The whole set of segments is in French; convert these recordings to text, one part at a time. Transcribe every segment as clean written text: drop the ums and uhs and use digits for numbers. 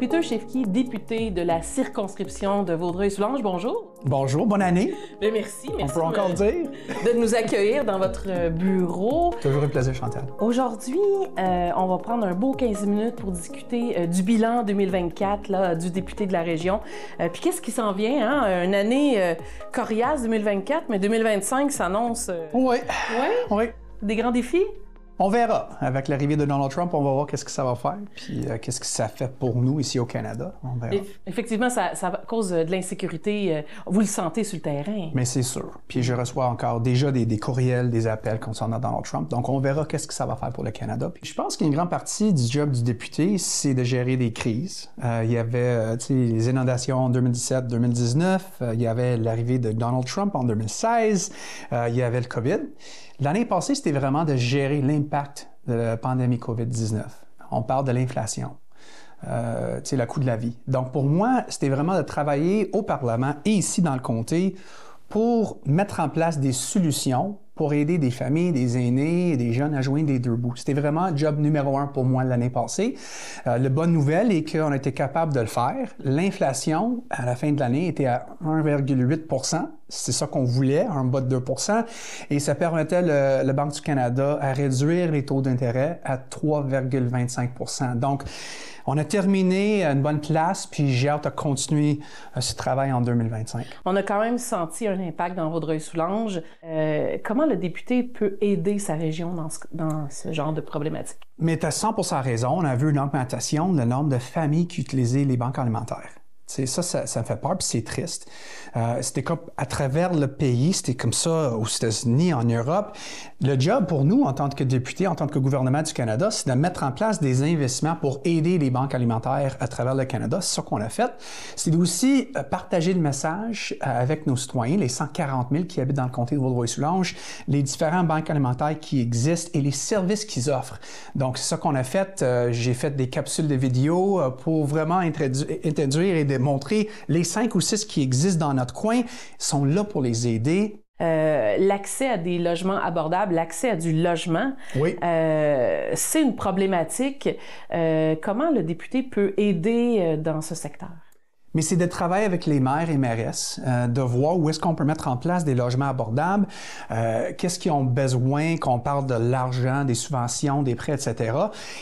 Peter Shefki, député de la circonscription de Vaudreuil-Soulanges, bonjour. Bonjour, bonne année. Bien, merci. On peut encore dire. De nous accueillir dans votre bureau. Toujours un plaisir, Chantal. Aujourd'hui, on va prendre un beau 15 minutes pour discuter du bilan 2024 là, du député de la région. Puis qu'est-ce qui s'en vient, hein? Une année coriace 2024, mais 2025 s'annonce... Oui. Oui. Des grands défis? On verra. Avec l'arrivée de Donald Trump, on va voir qu'est-ce que ça va faire, puis qu'est-ce que ça fait pour nous ici au Canada. On verra. Effectivement, ça cause de l'insécurité. Vous le sentez sur le terrain. Mais c'est sûr. Puis je reçois encore déjà des courriels, des appels concernant Donald Trump. Donc on verra qu'est-ce que ça va faire pour le Canada. Puis je pense qu'une grande partie du job du député, c'est de gérer des crises. Il y avait les inondations en 2017-2019. Il y avait l'arrivée de Donald Trump en 2016. Il y avait le COVID. L'année passée, c'était vraiment de gérer l'impact de la pandémie COVID-19. On parle de l'inflation, le coût de la vie. Donc, pour moi, c'était vraiment de travailler au Parlement et ici dans le comté pour mettre en place des solutions pour aider des familles, des aînés et des jeunes à joindre les deux bouts. C'était vraiment le job numéro 1 pour moi l'année passée. La bonne nouvelle est qu'on a été capable de le faire. L'inflation, à la fin de l'année, était à 1,8 %. C'est ça qu'on voulait, en bas de 2 %. Et ça permettait la Banque du Canada à réduire les taux d'intérêt à 3,25 %. Donc, on a terminé à une bonne place, puis j'ai hâte de continuer ce travail en 2025. On a quand même senti un impact dans Vaudreuil-Soulanges. Comment le député peut aider sa région dans ce genre de problématique? Mais tu as 100% raison. On a vu une augmentation du nombre de familles qui utilisaient les banques alimentaires. Ça me fait peur, puis c'est triste. C'était comme à travers le pays, c'était comme ça aux États-Unis, en Europe. Le job pour nous, en tant que député, en tant que gouvernement du Canada, c'est de mettre en place des investissements pour aider les banques alimentaires à travers le Canada. C'est ça qu'on a fait. C'est aussi partager le message avec nos citoyens, les 140 000 qui habitent dans le comté de Vaudreuil-Soulanges, les différentes banques alimentaires qui existent et les services qu'ils offrent. Donc, c'est ça qu'on a fait. J'ai fait des capsules de vidéos pour vraiment introduire et montrer les 5 ou 6 qui existent dans notre coin, sont là pour les aider. L'accès à des logements abordables, l'accès à du logement, oui. C'est une problématique. Comment le député peut aider dans ce secteur? Mais c'est de travailler avec les maires et mairesses, de voir où est-ce qu'on peut mettre en place des logements abordables, qu'est-ce qu'ils ont besoin, qu'on parle de l'argent, des subventions, des prêts, etc.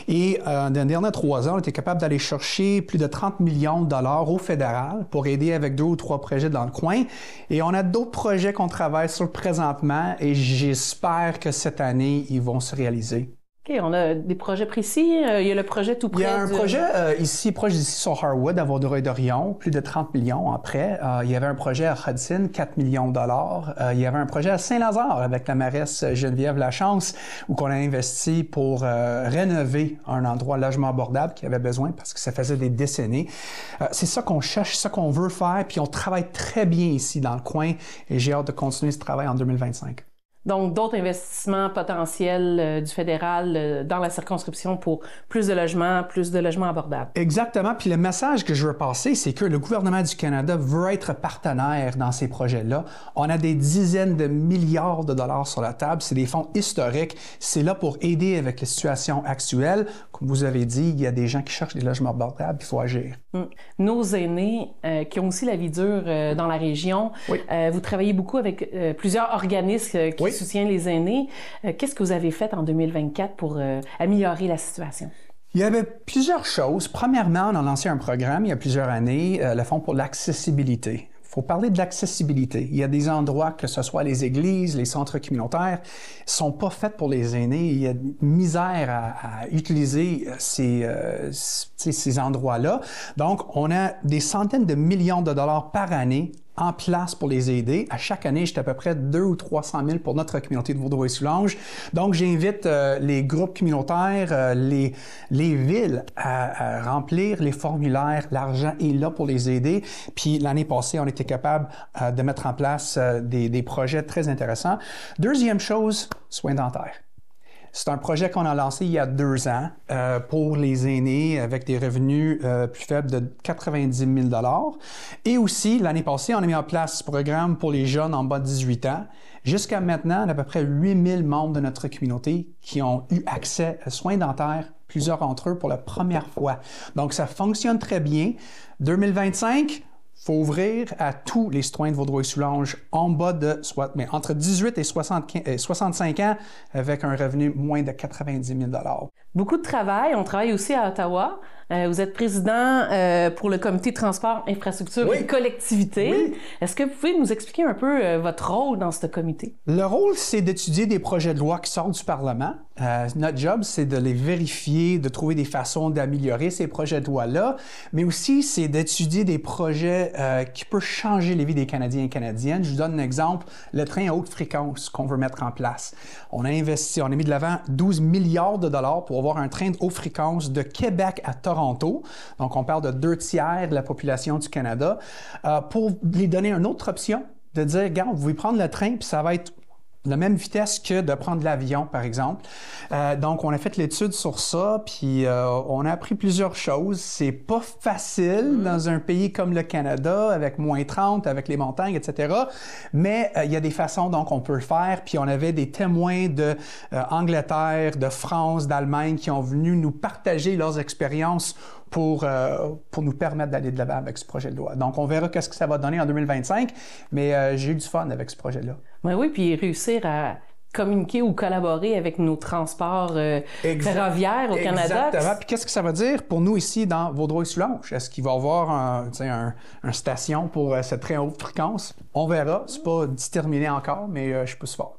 Et dans les derniers 3 ans, on était capable d'aller chercher plus de 30 millions de dollars au fédéral pour aider avec 2 ou 3 projets dans le coin. Et on a d'autres projets qu'on travaille sur présentement et j'espère que cette année, ils vont se réaliser. OK, on a des projets précis. Il y a le projet tout près. Il y a un projet ici, proche d'ici sur Harwood, à Vaudreuil-Dorion, plus de 30 millions en prêt. Il y avait un projet à Hudson, 4 millions de dollars. Il y avait un projet à Saint-Lazare avec la mairesse Geneviève Lachance, où on a investi pour rénover un endroit logement abordable qui avait besoin parce que ça faisait des décennies. C'est ça qu'on cherche, c'est ça qu'on veut faire, puis on travaille très bien ici dans le coin et j'ai hâte de continuer ce travail en 2025. Donc, d'autres investissements potentiels du fédéral dans la circonscription pour plus de logements abordables. Exactement. Puis le message que je veux passer, c'est que le gouvernement du Canada veut être partenaire dans ces projets-là. On a des dizaines de milliards de dollars sur la table. C'est des fonds historiques. C'est là pour aider avec la situation actuelle. Comme vous avez dit, il y a des gens qui cherchent des logements abordables. Il faut agir. Nos aînés qui ont aussi la vie dure dans la région, oui. Vous travaillez beaucoup avec plusieurs organismes qui soutiennent les aînés. Qu'est-ce que vous avez fait en 2024 pour améliorer la situation? Il y avait plusieurs choses. Premièrement, on a lancé un programme il y a plusieurs années, le Fonds pour l'accessibilité. Il faut parler de l'accessibilité. Il y a des endroits, que ce soit les églises, les centres communautaires, ne sont pas faits pour les aînés. Il y a une misère à utiliser ces endroits-là. Donc, on a des centaines de millions de dollars par année en place pour les aider. À chaque année, j'étais à peu près 200 ou 300 000 pour notre communauté de Vaudreuil-Soulanges. Donc, j'invite les groupes communautaires, les villes à remplir les formulaires. L'argent est là pour les aider. Puis, l'année passée, on était capable de mettre en place des projets très intéressants. Deuxième chose, soins dentaires. C'est un projet qu'on a lancé il y a 2 ans pour les aînés avec des revenus plus faibles de 90 000 $. Et aussi, l'année passée, on a mis en place ce programme pour les jeunes en bas de 18 ans. Jusqu'à maintenant, on a à peu près 8 000 membres de notre communauté qui ont eu accès à soins dentaires plusieurs d'entre eux pour la première fois. Donc, ça fonctionne très bien. 2025, il faut ouvrir à tous les citoyens de Vaudreuil-Soulanges en bas de, mais entre 18 et 65 ans avec un revenu moins de 90 000 $. Beaucoup de travail. On travaille aussi à Ottawa. Vous êtes président pour le comité de transport, infrastructure et collectivité. Oui. Est-ce que vous pouvez nous expliquer un peu votre rôle dans ce comité? Le rôle, c'est d'étudier des projets de loi qui sortent du Parlement. Notre job, c'est de les vérifier, de trouver des façons d'améliorer ces projets de loi-là, mais aussi, c'est d'étudier des projets qui peuvent changer les vies des Canadiens et Canadiennes. Je vous donne un exemple, le train à haute fréquence qu'on veut mettre en place. On a investi, on a mis de l'avant 12 milliards de dollars pour avoir un train de haute fréquence de Québec à Toronto. Donc, on parle de 2/3 de la population du Canada, pour lui donner une autre option, de dire, regarde, vous pouvez prendre le train, puis ça va être la même vitesse que de prendre l'avion, par exemple. Donc, on a fait l'étude sur ça, puis on a appris plusieurs choses. C'est pas facile dans un pays comme le Canada, avec moins 30, avec les montagnes, etc. Mais il y a des façons, donc, on peut le faire. Puis on avait des témoins de Angleterre, de France, d'Allemagne qui ont venu nous partager leurs expériences pour nous permettre d'aller de l'avant avec ce projet de loi. Donc, on verra qu'est-ce que ça va donner en 2025, mais j'ai eu du fun avec ce projet-là. Oui, puis réussir à communiquer ou collaborer avec nos transports ferroviaires au Canada. Exactement. Puis qu'est-ce que ça va dire pour nous ici dans Vaudreuil-Soulanges? Est-ce qu'il va y avoir un station pour cette très haute fréquence? On verra. C'est pas déterminé encore, mais je pousse fort.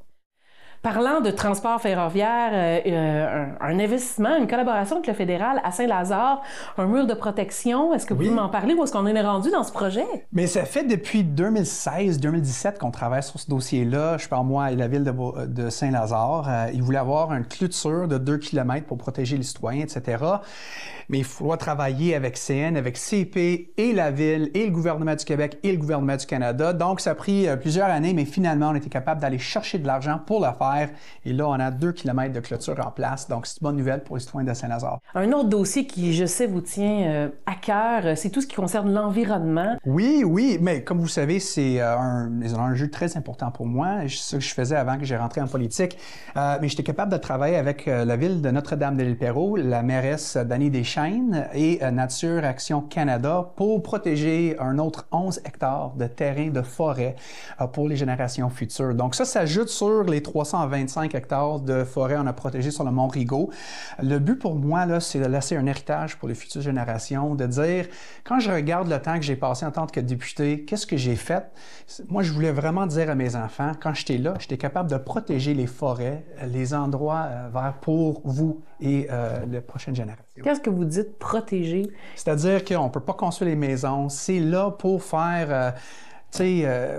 Parlant de transport ferroviaire, un investissement, une collaboration avec le fédéral à Saint-Lazare, un mur de protection, est-ce que vous pouvez m'en parler? Où est-ce qu'on est rendu dans ce projet? Mais ça fait depuis 2016-2017 qu'on travaille sur ce dossier-là. Je parle, moi, et la ville de Saint-Lazare. Ils voulaient avoir une clôture de 2 km pour protéger les citoyens, etc. Mais il faut travailler avec CN, avec CP et la ville, et le gouvernement du Québec et le gouvernement du Canada. Donc, ça a pris plusieurs années, mais finalement, on était capable d'aller chercher de l'argent pour le faire. Et là, on a 2 km de clôture en place. Donc, c'est une bonne nouvelle pour les citoyens de Saint-Lazare. Un autre dossier qui, je sais, vous tient à cœur, c'est tout ce qui concerne l'environnement. Oui, mais comme vous savez, c'est un enjeu très important pour moi. C'est ce que je faisais avant que j'ai rentré en politique. Mais j'étais capable de travailler avec la ville de Notre-Dame-de-l'Île-Perrot, la mairesse Dany Deschaines et Nature Action Canada pour protéger un autre 11 hectares de terrain de forêt pour les générations futures. Donc ça s'ajoute sur les 325 hectares de forêt qu'on a protégés sur le Mont Rigaud. Le but pour moi, là, c'est de laisser un héritage pour les futures générations, de dire, quand je regarde le temps que j'ai passé en tant que député, qu'est-ce que j'ai fait? Moi, je voulais vraiment dire à mes enfants, quand j'étais là, j'étais capable de protéger les forêts, les endroits verts pour vous et les prochaines générations. Qu'est-ce que vous dites protéger? C'est-à-dire qu'on ne peut pas construire les maisons. C'est là pour faire,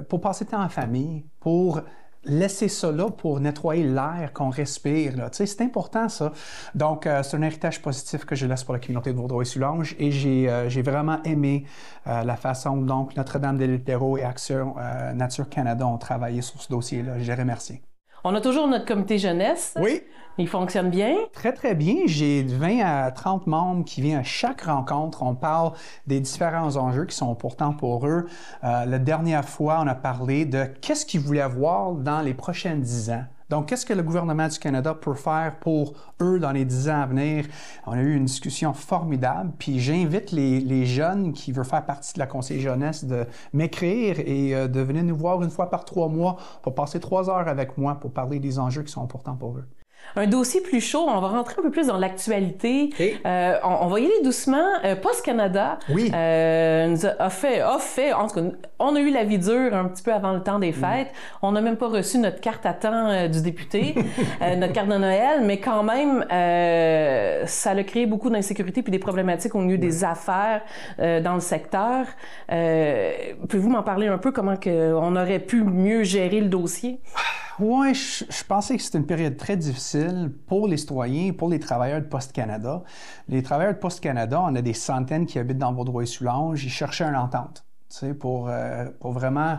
pour passer le temps en famille, pour laisser ça là pour nettoyer l'air qu'on respire. C'est important, ça. Donc, c'est un héritage positif que je laisse pour la communauté de Vaudreuil-Soulanges et j'ai vraiment aimé la façon dont Notre-Dame-de-l'Île-Perrot et Action Nature Canada ont travaillé sur ce dossier-là. Je les remercie. On a toujours notre comité jeunesse. Oui. Il fonctionne bien? Très, très bien. J'ai 20 à 30 membres qui viennent à chaque rencontre. On parle des différents enjeux qui sont importants pour eux. La dernière fois, on a parlé de qu'est-ce qu'ils voulaient voir dans les prochaines 10 ans. Donc, qu'est-ce que le gouvernement du Canada peut faire pour eux dans les 10 ans à venir? On a eu une discussion formidable, puis j'invite les jeunes qui veulent faire partie de la Conseil jeunesse de m'écrire et de venir nous voir une fois par 3 mois pour passer 3 heures avec moi pour parler des enjeux qui sont importants pour eux. Un dossier plus chaud, on va rentrer un peu plus dans l'actualité. Okay. On va y aller doucement. Post Canada nous a fait, en tout cas, on a eu la vie dure un petit peu avant le temps des fêtes. On n'a même pas reçu notre carte à temps du député, notre carte de Noël, mais quand même, ça a créé beaucoup d'insécurité puis des problématiques au milieu des affaires dans le secteur. Pouvez-vous m'en parler un peu, comment on aurait pu mieux gérer le dossier? Oui, je pensais que c'était une période très difficile pour les citoyens, pour les travailleurs de Post Canada. Les travailleurs de Post Canada, on a des centaines qui habitent dans Vaudreuil-Soulanges. Ils cherchaient une entente, pour vraiment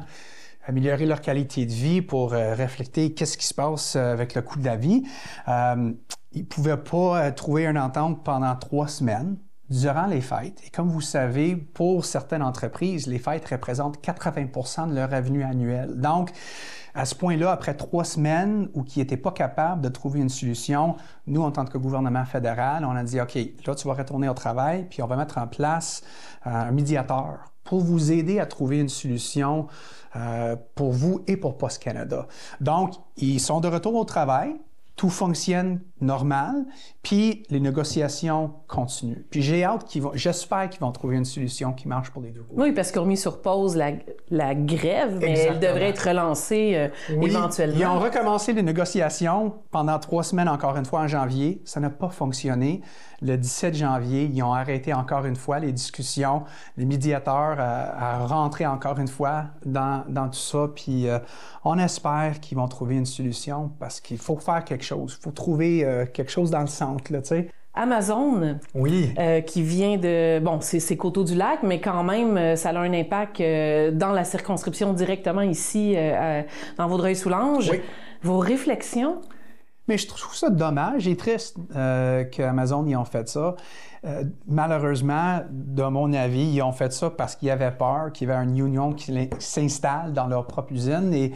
améliorer leur qualité de vie, pour refléter qu'est-ce qui se passe avec le coût de la vie. Ils ne pouvaient pas trouver une entente pendant 3 semaines. durant les fêtes. Et comme vous savez, pour certaines entreprises, les fêtes représentent 80% de leur revenu annuel. Donc, à ce point-là, après 3 semaines où ils n'étaient pas capables de trouver une solution, nous, en tant que gouvernement fédéral, on a dit, OK, là, tu vas retourner au travail, puis on va mettre en place un médiateur pour vous aider à trouver une solution pour vous et pour Post Canada. Donc, ils sont de retour au travail. Tout fonctionne normal, puis les négociations continuent. Puis j'espère qu'ils vont trouver une solution qui marche pour les deux côtés. Oui, parce qu'ils ont mis sur pause la grève, mais elle devrait être relancée éventuellement. Ils ont recommencé les négociations pendant 3 semaines, encore une fois, en janvier. Ça n'a pas fonctionné. Le 17 janvier, ils ont arrêté encore une fois les discussions. Les médiateurs à rentrer encore une fois dans tout ça. Puis on espère qu'ils vont trouver une solution parce qu'il faut faire quelque chose. Il faut trouver quelque chose dans le centre, là, tu sais. Amazon, oui. Qui vient de... Bon, c'est Coteau-du-Lac, mais quand même, ça a un impact dans la circonscription directement ici, dans Vaudreuil-Soulanges. Oui. Vos réflexions? Mais je trouve ça dommage et triste qu'Amazon y ont fait ça. Malheureusement, de mon avis, ils ont fait ça parce qu'ils avaient peur qu'il y avait une union qui s'installe dans leur propre usine et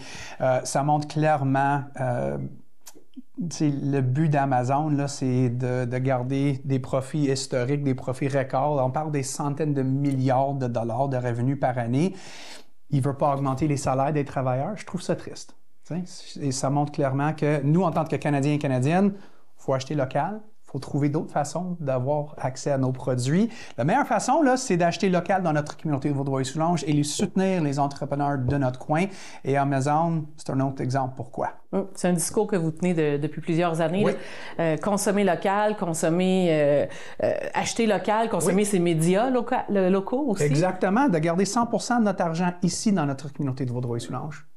ça montre clairement... le but d'Amazon, là, c'est de garder des profits historiques, des profits records. On parle des centaines de milliards de dollars de revenus par année. Il ne veut pas augmenter les salaires des travailleurs. Je trouve ça triste. Et ça montre clairement que nous, en tant que Canadiens et Canadiennes, il faut acheter local. Il faut trouver d'autres façons d'avoir accès à nos produits. La meilleure façon, là, c'est d'acheter local dans notre communauté de Vaudreuil-Soulanges et les soutenir les entrepreneurs de notre coin. Et Amazon, c'est un autre exemple pourquoi. C'est un discours que vous tenez depuis plusieurs années. Oui. Consommer local, acheter local, consommer ses médias locaux aussi. Exactement, de garder 100% de notre argent ici dans notre communauté de Vaudreuil-Soulanges.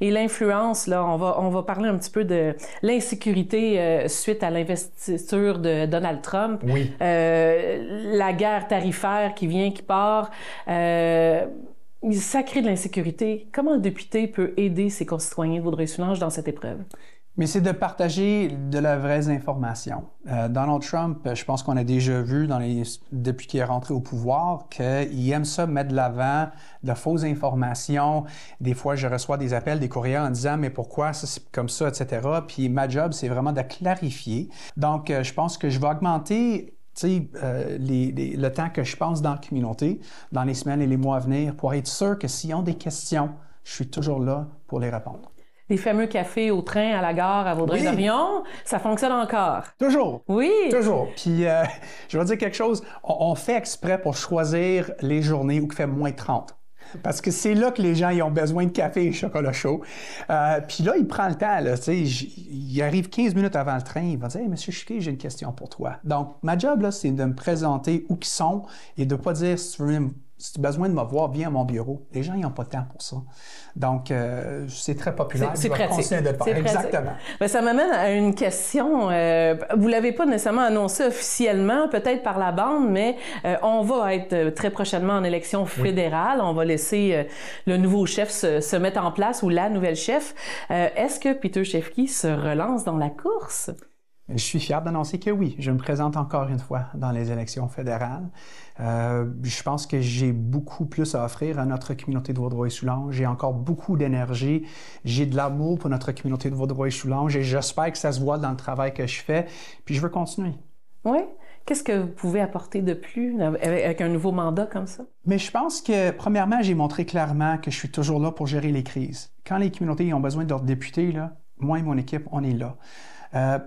Et l'influence, là, on va parler un petit peu de l'insécurité suite à l'investiture de Donald Trump. Oui. La guerre tarifaire qui part. Ça crée de l'insécurité. Comment un député peut aider ses concitoyens de Vaudreuil-Soulanges dans cette épreuve? Mais c'est de partager de la vraie information. Donald Trump, je pense qu'on a déjà vu depuis qu'il est rentré au pouvoir qu'il aime ça mettre de l'avant de fausses informations. Des fois, je reçois des appels, des courriels en disant « mais pourquoi ça, c'est comme ça, etc. » Puis ma job, c'est vraiment de clarifier. Donc, je pense que je vais augmenter le temps que je passe dans la communauté, dans les semaines et les mois à venir, pour être sûr que s'ils ont des questions, je suis toujours là pour les répondre. Les fameux cafés au train à la gare à Vaudreuil-Dorion, ça fonctionne encore? Toujours. Oui. Toujours. Puis, je vais dire quelque chose, on fait exprès pour choisir les journées où il fait moins 30. Parce que c'est là que les gens ils ont besoin de café et chocolat chaud. Puis là, il prend le temps. Là, il arrive 15 minutes avant le train. Il va dire hey, « Monsieur Chiquet, j'ai une question pour toi. » Donc, ma job, là, c'est de me présenter où ils sont et de ne pas dire « Si tu as besoin de me voir, viens à mon bureau. » Les gens, ils n'ont pas de temps pour ça. Donc, c'est très populaire. C'est pratique. Exactement. Ben, ça m'amène à une question. Vous ne l'avez pas nécessairement annoncé officiellement, peut-être par la bande, mais on va être très prochainement en élection fédérale. Oui. On va laisser le nouveau chef se mettre en place ou la nouvelle chef. Est-ce que Peter Chefki se relance dans la course? Je suis fier d'annoncer que oui, je me présente encore une fois dans les élections fédérales. Je pense que j'ai beaucoup plus à offrir à notre communauté de Vaudreuil-Soulanges. J'ai encore beaucoup d'énergie. J'ai de l'amour pour notre communauté de Vaudreuil-Soulanges et j'espère que ça se voit dans le travail que je fais. Puis je veux continuer. Oui. Qu'est-ce que vous pouvez apporter de plus avec un nouveau mandat comme ça? Mais je pense que, premièrement, j'ai montré clairement que je suis toujours là pour gérer les crises. Quand les communautés ont besoin de leurs députés, là, moi et mon équipe, on est là.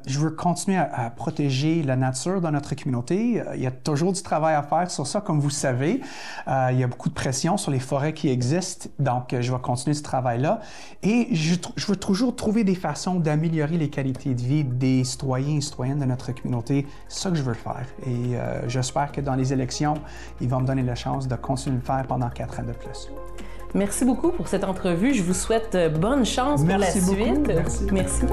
Je veux continuer à protéger la nature dans notre communauté. Il y a toujours du travail à faire sur ça, comme vous savez. Il y a beaucoup de pression sur les forêts qui existent, donc je vais continuer ce travail-là. Et je veux toujours trouver des façons d'améliorer les qualités de vie des citoyens et citoyennes de notre communauté. C'est ça que je veux faire. Et j'espère que dans les élections, ils vont me donner la chance de continuer de le faire pendant 4 ans de plus. Merci beaucoup pour cette entrevue. Je vous souhaite bonne chance pour la suite. Merci beaucoup. Merci.